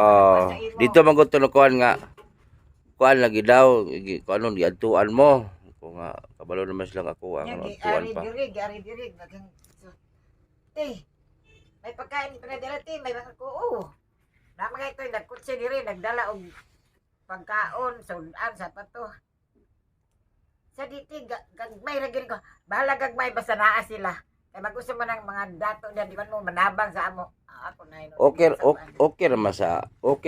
Dito man gud kuan nga kuan lagi daw kuan ano giadtuan mo. Ko nga kabalo naman silang ako ang tuan pa. Ari diri nagang may pagkain pa na dala may mga ko. Na mga ito nagkutsi diri nagdala og pagkaon sudan sa pato. Sa diti gagmay ra gid ko. Bahala gagmay basta naa sila. Kay mag-usa man ang mga dato diyan di man mo manabang sa amo. Ako na Okay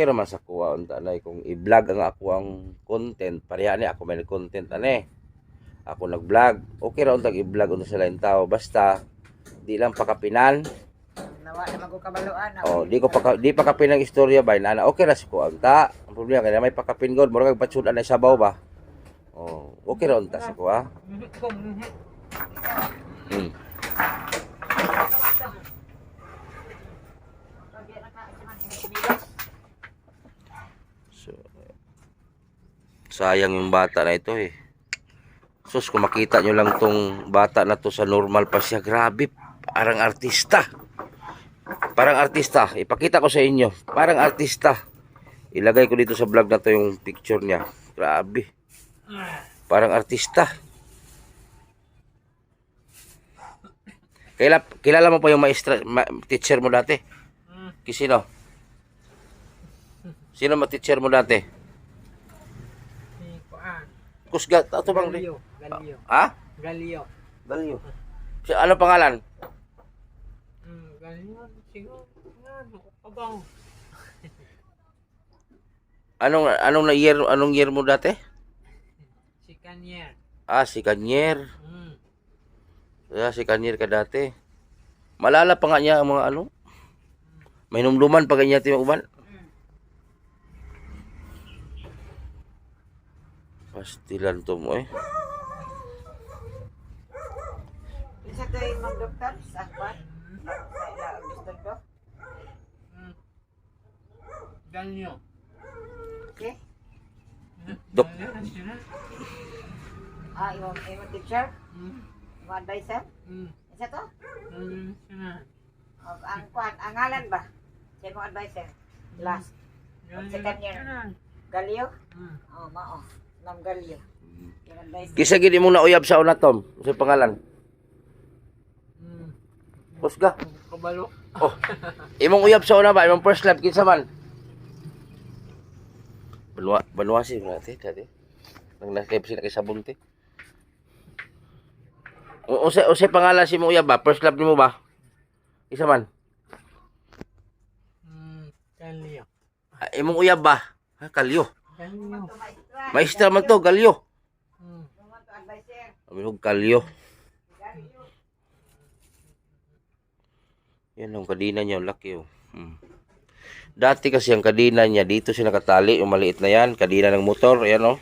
ra sa kuha unta nay kung i-vlog ang ako ang content pareha ni ako may content ani. Ako nag-vlog. Okay ra unta i-vlog unta sa lain tao basta di lang pakapinan. Nawa na magkabaloan. Di pa kapin ang istorya ba na okay ra sa kuha unta. Ang problema kay may pakapin god murag patsud anay sabaw ba. Okay ra unta sa kuha. So, sayang yung bata na ito eh. Sus, kung makita nyo lang tong bata na to sa normal pa siya, grabe, parang artista. Parang artista, ipakita ko sa inyo, parang artista. Ilagay ko dito sa vlog na to yung picture niya. Grabe. Parang artista. Kilala mo pa yung teacher mo dati? Sino? Sino teacher mo dati? Kusga, ato bang? Galio. Ha? Galio. Galio. Ano pangalan? Galio. Siguro. Abang. Anong year mo dati? Si Kanier. Si Kanier. Si Kanier ka dati. Malala pa nga niya ang mga ano. May numluman pa ganyan yung uban. Pastilan to mo eh. Isa tayo mag-doktor sa kwan. Sa ilaang gusto ko. Galio. Okay? Dok. Yung teacher? Yung advisor? Isa to? Ang kwan, ang ngalan ba? Siya yung advisor? Last. Second year. Galio? Mao. Nam Galio. Yung advisor. Kisa gini mo na uyab sa una Tom. Sa pangalan. Kusga. Kabalo. Imong uyab sa una ba? Imong first love kinsa man? Banuasi natin dati. Nang nakip sila kay Sabunti. Usay pangalan si mo uyab ba? First love nimo ba? Isa man. Galio. Imong uyab ba? Kalyo. Galio. Maestra man to, Galyo. Advisor. Amilog Kalyo. Yan ang kadina niya, laki oh. Dati kasi ang kadina niya, dito siya nakatali, yung maliit na yan, kadina ng motor, ayan oh.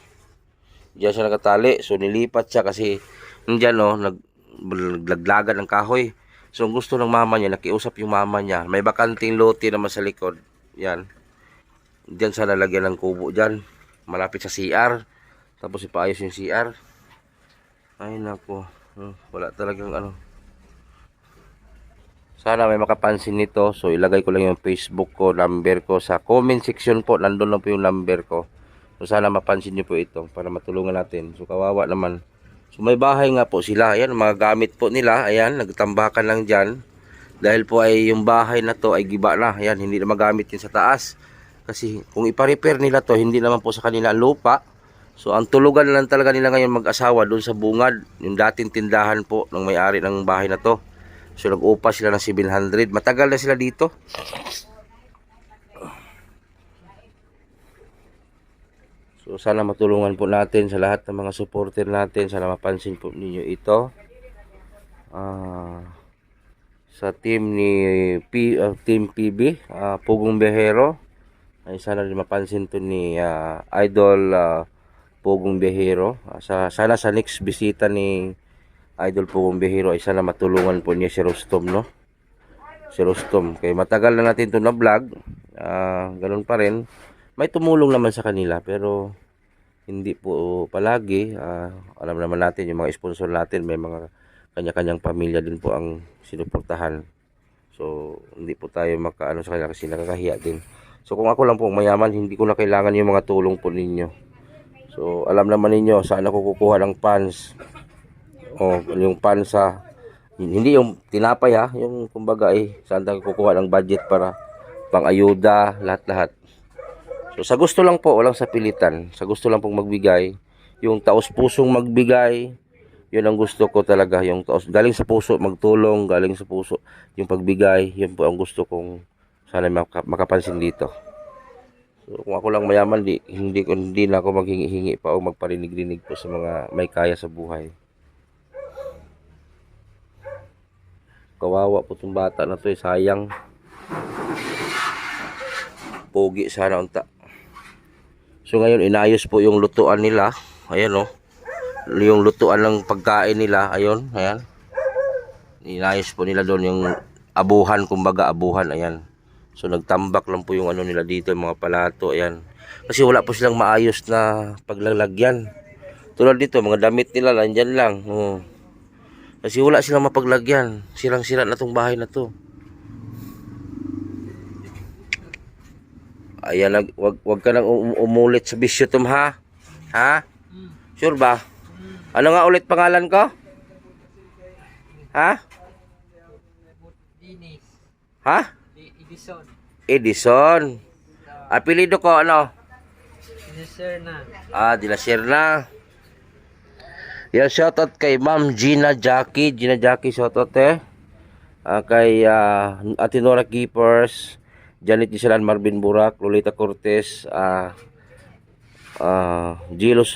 Diyan siya nakatali, so nilipat siya kasi nandiyan oh, naglaglagan ng kahoy. So ang gusto ng mama niya, nakiusap yung mama niya, may bakanting lote naman sa likod, yan. Diyan siya lalagyan ng kubo dyan, malapit sa CR, tapos ipaayos yung CR. Ay nako, wala talagang ano. Sana may makapansin nito. So ilagay ko lang yung Facebook ko, number ko sa comment section po. Nandun lang po yung number ko. So sana mapansin niyo po ito para matulungan natin. So kawawa naman. So may bahay nga po sila. Ayan, mga gamit po nila. Ayan, nagtambakan lang dyan. Dahil po ay yung bahay na to ay giba na. Ayan, hindi na magamit yun sa taas. Kasi kung ipa-repair nila to, hindi naman po sa kanila lupa. So ang tulugan lang talaga nila ngayon mag-asawa doon sa bungad. Yung dating tindahan po ng may-ari ng bahay na to. So nag-upa sila ng 700. Matagal na sila dito. So sana matulungan po natin sa lahat ng mga supporter natin. Sana mapansin po ninyo ito. Sa team ni Team PB, Pugong Biyahero. Ay sana rin mapansin to ni Idol Pugong Biyahero. Sana sa next bisita ni idol po kong bihiro ay sana matulungan po niya si Rostom, no? Si Rostom. Kaya matagal na natin ito na vlog. Ganun pa rin. May tumulong naman sa kanila pero hindi po palagi. Alam naman natin yung mga sponsor natin, may mga kanya-kanyang pamilya din po ang sinuportahan. So, hindi po tayo makaano sa kanila kasi nakakahiya din. So, kung ako lang po mayaman, hindi ko na kailangan yung mga tulong po ninyo. So, alam naman ninyo, saan ako kukuha ng funds. O, yung funds hindi yung tinapay yung kumbaga saan tayo kukuha ng budget para pang-ayuda, lahat-lahat. So, sa gusto lang po, walang sa pilitan. Sa gusto lang pong magbigay. Yung taos-pusong magbigay, yun ang gusto ko talaga. Yung galing sa puso, magtulong, galing sa puso. Yung pagbigay, yun po ang gusto kong sana makapansin dito. So, kung ako lang mayaman, hindi na ako maghingi-hingi pa o magparinig-rinig po sa mga may kaya sa buhay. Kawawa po itong bata na to, sayang. Pogi sana unta. So ngayon inayos po yung lutuan nila. Ayan yung lutuan ng pagkain nila. Ayun, ayan. Inayos po nila doon yung abuhan, kumbaga abuhan, ayan. So nagtambak lang po yung ano nila dito, yung mga palato, ayan. Kasi wala po silang maayos na paglalagyan. Tulad dito, mga damit nila nandyan lang. Kasi wala silang mapaglagyan. Sirang-sira na tong bahay na to. Ayan, wag ka nang umulit sa bisyo tum, ha? Ha? Sure ba? Ano nga ulit pangalan ko? Ha? Dinis. Ha? Edison. Edison. Apelido ko ano? Sir na. De la Sierra. Yan, shoutout kay Ma'am Gina Jackie. Gina Jackie, shoutout kay Ate Nora Keepers, Janet Gisalan, Marvin Burak, Lolita Cortez, Gilos,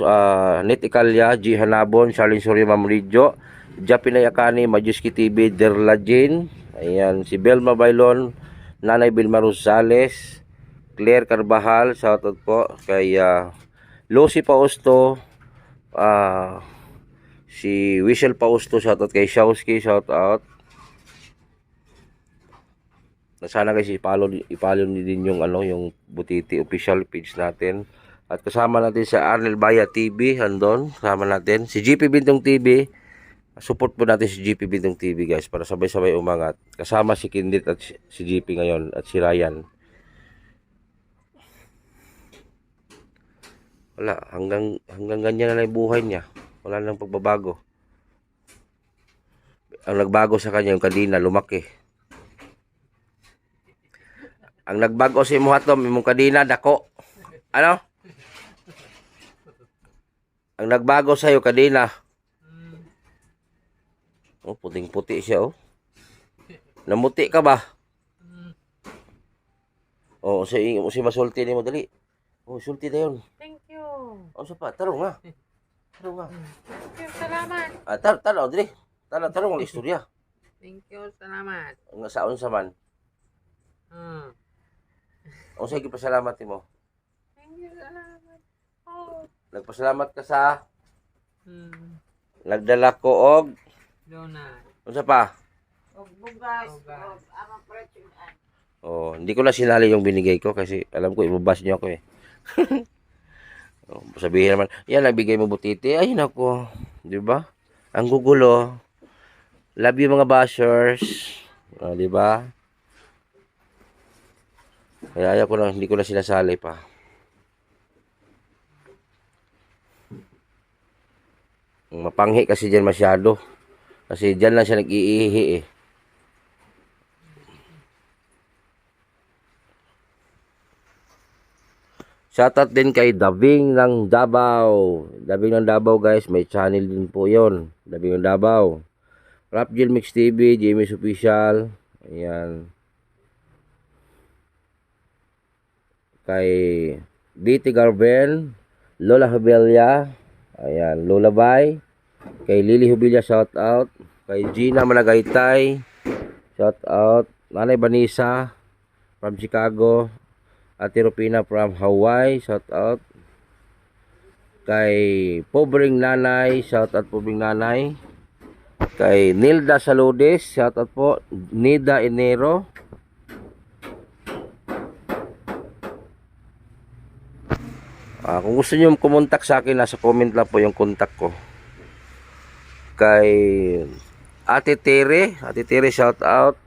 Net Icalya, G. Hanabon, Charlene Soria, Ma'am Ridjo, Japinay Akani, Majuski TV, Derla Jane, ayan, si Belma Bailon, Nanay Vilma Rosales, Claire Carbajal, shoutout po kay Lucy Pausto, si Whistle Pausto, shoutout kay Shawski, shoutout. Sana guys ipalo din yung yung Butiti official page natin. At kasama natin sa Arnel Baya TV, andon, kasama natin si GP Bintong TV. Support po natin si GP Bintong TV guys para sabay-sabay umangat. Kasama si Kindit at si GP ngayon at si Ryan. Wala, hanggang ganyan na lang buhay niya. Wala nang pagbabago. Ang nagbago sa kanya yung kadina, lumaki. Ang nagbago si Muhatom, yung kadina, dako. Ano? Ang nagbago sa iyo kadina. Puting-puti siya, Namuti ka ba? Si masulti ni mo dali. Sulti na yun. Thank you. Pa, tarong nga. Tarong nga. Thank you, salamat. Tarong, dali. Tarong ang istorya. Thank you, salamat. Nga saon sa man. Ang sige pasalamat mo. Thank you, salamat. Oh. Nagpasalamat ka sa nagdala ko og Donut. unsa pa? Og bugas, og amang pretsunan. Hindi ko na sinali yung binigay ko kasi alam ko ibabas niyo ako sabihin naman, yan nagbigay mo Butiti. Ay nako, 'di ba? Ang gugulo. Love you mga bashers. 'Di ba? Kaya hindi ko na sinasali pa. Mapanghi kasi diyan masyado. Kasi diyan lang siya nag-iihi Shoutout din kay Daving ng Davao. Daving ng Davao guys, may channel din po yon. Daving ng Davao. Rap Jill Mix TV, James Official. Ayan. Kay DT Garben, Lola Hubelia. Ayan, Lola Bay. Kay Lily Hubelia, shoutout. Kay Gina Managaytay, shoutout. Nanay Vanessa from Chicago. Ate Rupina from Hawaii, shout out. Kay Pobreng Nanay, shout out Pobreng Nanay. Kay Nilda Saludes, shoutout po. Nida Enero. Kung gusto niyo kumontak sa akin, nasa comment lang po yung contact ko. Kay Ate Tere, shoutout.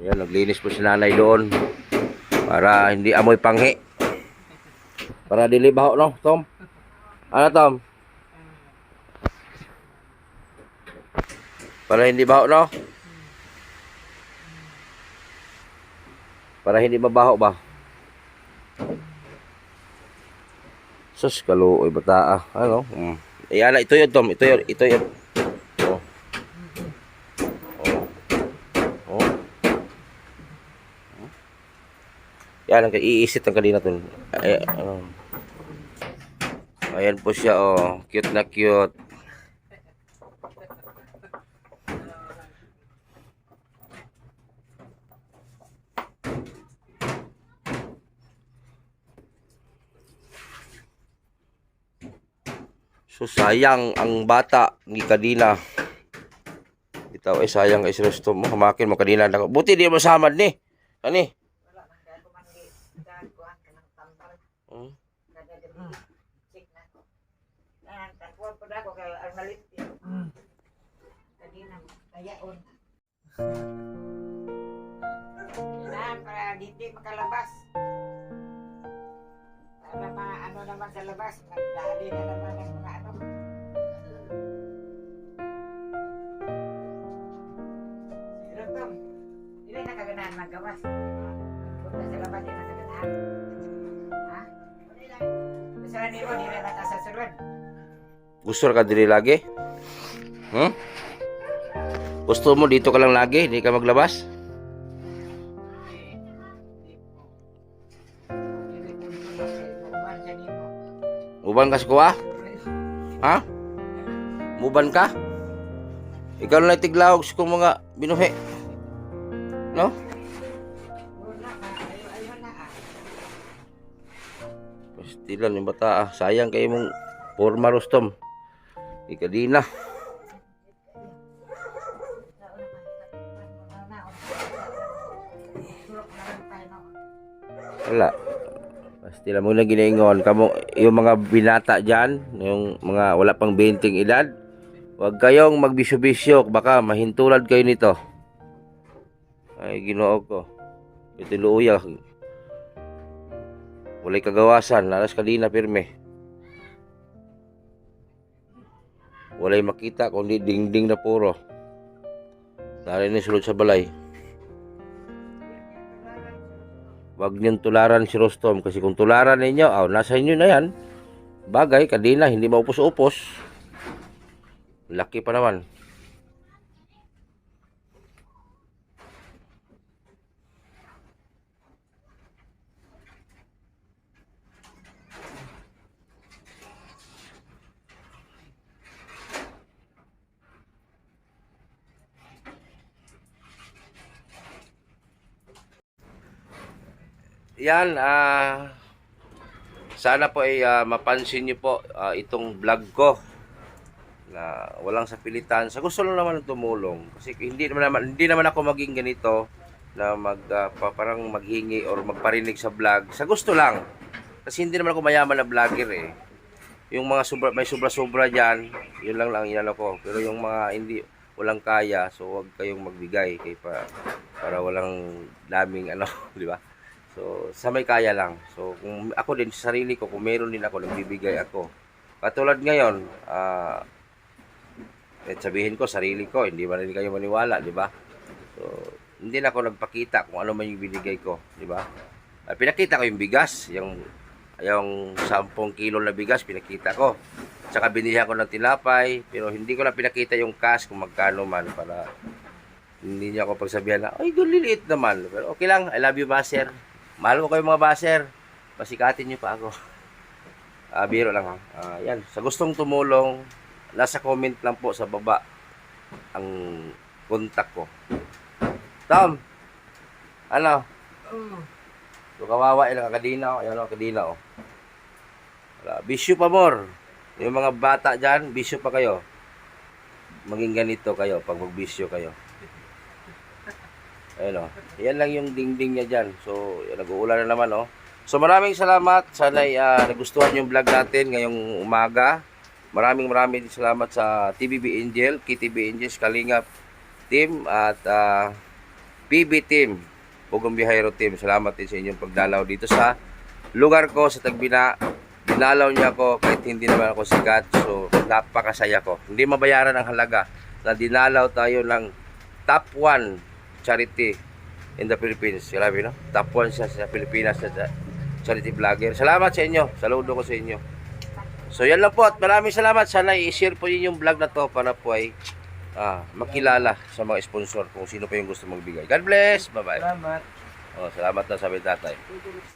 Yan, naglinis po si nanay doon para hindi amoy panghi. Para dili baho, no, Tom? Ano, Tom? Para hindi baho, no? Para hindi mabaho ba? Sus, kaluoy bata. Ano? Ayan, ito yun, Tom. Ito yun. Oh. Oh. Yan, ang iisit ang kanina to. Ayan po siya, oh. Cute na cute. So sayang ang bata ni kadina. Bitaw ay sayang kay Resto mo. Hamakin mo kadina na. Buti di mo samad ni. Ani? Wala man kaya kumandi. Kuhan ka ng tambal. Kada gabi. Check na ko. Takuan po na ako kay Arnaliti. Kadina. Kayaon. Kailangan para hindi makalabas. Para ano naman sa labas. Magdali na naman ang mga ano. Pero Tom, hindi na kaganahan magawas. Punta sa labas, hindi na kaganahan. Ha? Gusto na niyo, hindi na nakasasulod. Gusto ka diri lagi? Gusto mo dito ka lang lagi, hindi ka maglabas? Muban ka sa kuha? Ha? Muban ka? Ikaw na tiglawag sa kong mga binuhi. No? Pastilan yung bata ah. Sayang kayo mong forma, Rostom. Ika di na. Wala. Pastilan mo na ginaingon. Yung mga binata dyan, yung mga wala pang 20 edad, huwag kayong magbisyo-bisyo. Baka mahintulad kayo nito. Ay, Ginoo ko. Ito luuya. Walay kagawasan. Lalas kadina pirme. Walay makita kundi dingding na puro. Narinig sulod sa balay. Wag niyong tularan si Rostom kasi kung tularan ninyo, nasa inyo na yan. Bagay, kadina, hindi maupos-upos. Laki pa naman. Yan, sana po ay mapansin niyo po itong vlog ko na walang sapilitan. Sa gusto lang naman tumulong kasi hindi naman ako maging ganito na parang maghingi or magparinig sa vlog. Sa gusto lang. Kasi hindi naman ako mayaman na vlogger eh. Yung mga may sobra-sobra diyan, yun lang inano ko. Pero yung mga walang kaya, so wag kayong magbigay para walang daming ano, di ba? So, sa may kaya lang. So, kung ako din sa sarili ko, kung meron din ako, nagbibigay ako. Katulad ngayon, sabihin ko, sarili ko, hindi man rin kayo maniwala, di ba? So, hindi na ako nagpakita kung ano man yung binigay ko, di ba? Pinakita ko yung bigas, yung 10 kilo na bigas, pinakita ko. Tsaka binigyan ko ng tinapay, pero hindi ko na pinakita yung cash kung magkano man para hindi niya ako pagsabihan na, ay, liliit naman. Pero okay lang, I love you, Baser. Mahal ko kayo mga baser. Pasikatin nyo pa ako. Biro lang ha. Yan. Sa gustong tumulong, nasa comment lang po sa baba ang contact ko. Tom! Ano? So kawawa ilang kadina. Ayan o, kadina o. Bisyo pa more. Yung mga bata dyan, bisyo pa kayo. Maging ganito kayo pag magbisyo kayo. Ayun o. Yan lang yung dingding niya dyan. So, nag-uulan na naman o. So, maraming salamat. Sana nagustuhan yung vlog natin ngayong umaga. Maraming salamat sa TBB Angel, KTB Angels, Kalingap Team at PB Team, Bugong Biyahero Team. Salamat din sa inyong pagdalaw dito sa lugar ko sa Tagbina. Dinalaw niya ako kahit hindi naman ako sikat. So, napakasaya ko. Hindi mabayaran ang halaga na dinalaw tayo ng top 1 charity in the Philippines. Grabe, no? Top 1 siya sa Pilipinas na charity vlogger. Salamat sa inyo. Saludo ko sa inyo. So, yan lang po. At maraming salamat. Sana i-share po yun yung vlog na to para po ay makilala sa mga sponsor kung sino pa yung gusto magbigay. God bless. Bye-bye. Salamat. Salamat na sabi tatay.